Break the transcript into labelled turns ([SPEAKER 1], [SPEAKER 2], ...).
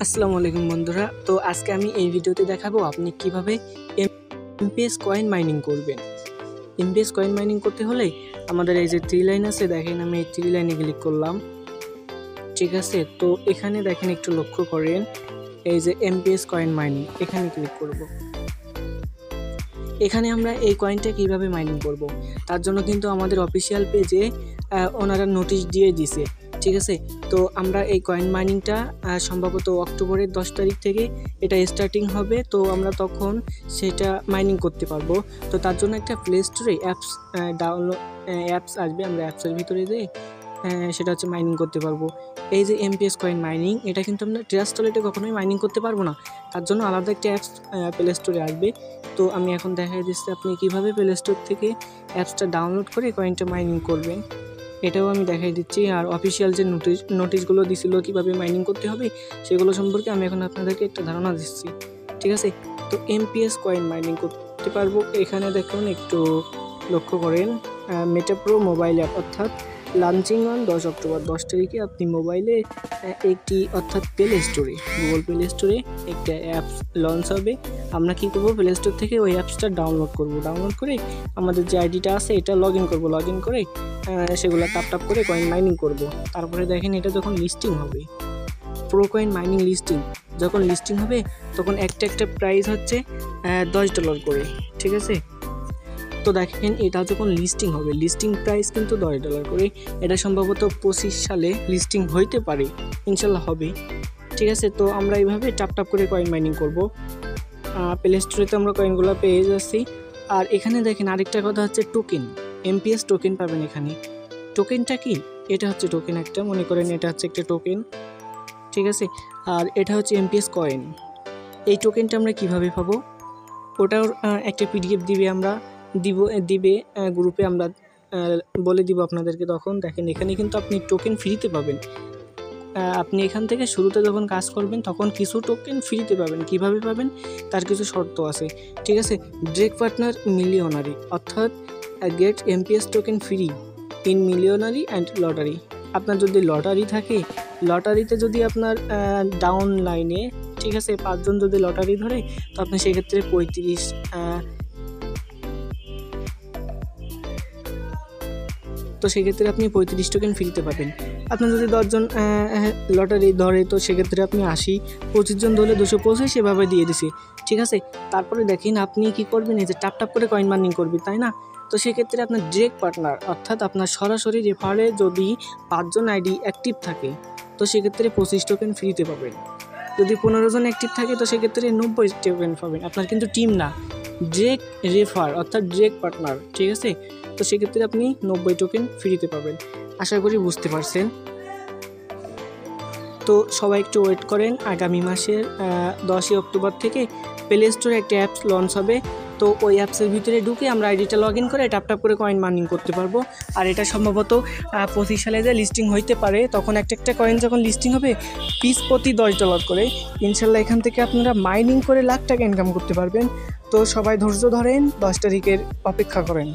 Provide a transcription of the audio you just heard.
[SPEAKER 1] আসসালামু আলাইকুম বন্ধুরা। তো আজকে আমি এই ভিডিওতে দেখাবো আপনি কিভাবে এমপিএস কয়েন মাইনিং করবেন। এমপিএস কয়েন মাইনিং করতে হলে আমাদের এই যে 3 লাইন আছে, দেখেন আমি এই 3 লাইনে ক্লিক করলাম, ঠিক আছে। তো এখানে দেখেন একটু লক্ষ্য করেন, এই যে এমপিএস কয়েন মাইনিং এখানে ক্লিক করব। এখানে আমরা এই কয়েনটা কিভাবে মাইনিং করব তার জন্য কিন্তু আমাদের অফিসিয়াল পেজে ওনারা নোটিশ দিয়ে দিছে, ঠিক আছে। তো আমরা এই কয়েন মাইনিংটা সম্ভবত অক্টোবরের 10 তারিখ থেকে এটা স্টার্টিং হবে, তো আমরা তখন সেটা মাইনিং করতে পারবো। তো তার জন্য একটা প্লে স্টোরে অ্যাপস আসবে, আমরা অ্যাপসের ভিতরে যেয়ে সেটা হচ্ছে মাইনিং করতে পারবো। এই যে এমপিএস কয়েন মাইনিং, এটা কিন্তু আমরা ট্রাস্ট ওয়ালেটে কখনোই মাইনিং করতে পারবো না, তার জন্য আলাদা একটা অ্যাপস প্লে স্টোরে আসবে। তো আমি এখন দেখাই দিচ্ছি আপনি কীভাবে প্লে স্টোর থেকে অ্যাপসটা ডাউনলোড করে কয়েনটা মাইনিং করবেন, এটাও আমি দেখাই দিচ্ছি। আর অফিসিয়াল যে নোটিশগুলো দিছিল কীভাবে মাইনিং করতে হবে সেগুলো সম্পর্কে আমি এখন আপনাদেরকে একটা ধারণা দিচ্ছি, ঠিক আছে। তো এমপিএস কয়েন মাইনিং করতে পারবো, এখানে দেখুন একটু লক্ষ্য করেন, মেটা প্রো মোবাইল অ্যাপ, অর্থাৎ লঞ্চিং অন 10 অক্টোবর 10 তারিখে আপনি মোবাইলে একটি অর্থাৎ প্লে স্টোরে গুগল প্লে স্টোরে একটা অ্যাপস লঞ্চ হবে। আমরা কী করবো, প্লে স্টোর থেকে ওই অ্যাপসটা ডাউনলোড করে আমাদের যে আইডিটা আছে এটা লগ ইন করে সেগুলো টাপ করে কয়েন মাইনিং করব। তারপরে দেখেন এটা যখন লিস্টিং হবে, প্রো কয়েন মাইনিং যখন লিস্টিং হবে তখন একটা প্রাইস হচ্ছে $10 করে, ঠিক আছে। তো দেখেন এটা যখন লিস্টিং হবে, লিস্টিং প্রাইস কিন্তু $10 করে। এটা সম্ভবত 25 সালে লিস্টিং হইতে পারে, ইনশাল্লাহ হবে, ঠিক আছে। তো আমরা এইভাবে টাপ করে কয়েন মাইনিং করব। প্লে স্টোরেতে আমরা কয়েনগুলো পেয়ে যাচ্ছি। আর এখানে দেখেন আরেকটা কথা হচ্ছে টোকেন, এমপিএস টোকেন পাবেন এখানে। টোকেনটা কি? এটা হচ্ছে টোকেন একটা, মনে করেন এটা হচ্ছে একটা টোকেন, ঠিক আছে। আর এটা হচ্ছে এমপিএস কয়েন। এই টোকেনটা আমরা কিভাবে পাবো, ওটাও একটা পিডিএফ দিবে গ্রুপে, আমরা বলে দিব আপনাদেরকে। তখন দেখেন এখানে কিন্তু আপনি টোকেন ফ্রিতে পাবেন। আপনি এখান থেকে শুরুতে যখন কাজ করবেন তখন কিছু টোকেন ফ্রিতে পাবেন। কিভাবে পাবেন তার কিছু শর্ত আছে, ঠিক আছে। ড্রেক পার্টনার মিলিয়নারি, অর্থাৎ get MPS token free in millionaire and lottery. আপনার যদি লটারি থাকে, লটারিতে যদি আপনার ডাউন লাইনে, ঠিক আছে, 5 জন যদি লটারি ধরে তো আপনি সেক্ষেত্রে 35 টোকেন ফ্রিতে পাবেন। আপনার যদি 10 জন লটারি ধরে তো সেক্ষেত্রে আপনি 80, 25 জন ধরলে 225 সেভাবে দিয়ে দিছি, ঠিক আছে। তারপরে দেখেন আপনি কি করবেন, এই যে টাপ করে কয়েন মাইনিং করবেন, তাই না। তো সেক্ষেত্রে আপনার ডিরেক্ট পার্টনার, অর্থাৎ আপনার সরাসরি রেফারে যদি 5 জন আইডি অ্যাক্টিভ থাকে তো সেক্ষেত্রে 25 টোকেন ফ্রিতে পাবেন। যদি 15 জন অ্যাক্টিভ থাকে তো সেক্ষেত্রে 90 টোকেন পাবেন। আপনার কিন্তু টিম না, ডিরেক্ট রেফার অর্থাৎ ডিরেক্ট পার্টনার, ঠিক আছে। তো সেক্ষেত্রে আপনি 90 টোকেন ফ্রিতে পাবেন। আশা করি বুঝতে পারছেন। তো সবাই একটু ওয়েট করেন, আগামী মাসের 10 অক্টোবর থেকে প্লে স্টোরে একটা অ্যাপস লঞ্চ হবে। তো ওই অ্যাপসের ভিতরে ঢুকে আমরা আইডিটা লগ ইন করে টাপ করে কয়েন মাইনিং করতে পারবো। আর এটা সম্ভবত 25 সালে যে লিস্টিং হইতে পারে, তখন একটা কয়েন যখন লিস্টিং হবে পিস প্রতি $10 করে। ইনশাল্লাহ এখান থেকে আপনারা মাইনিং করে লাখ টাকা ইনকাম করতে পারবেন। তো সবাই ধৈর্য ধরেন, 10 তারিখের অপেক্ষা করেন।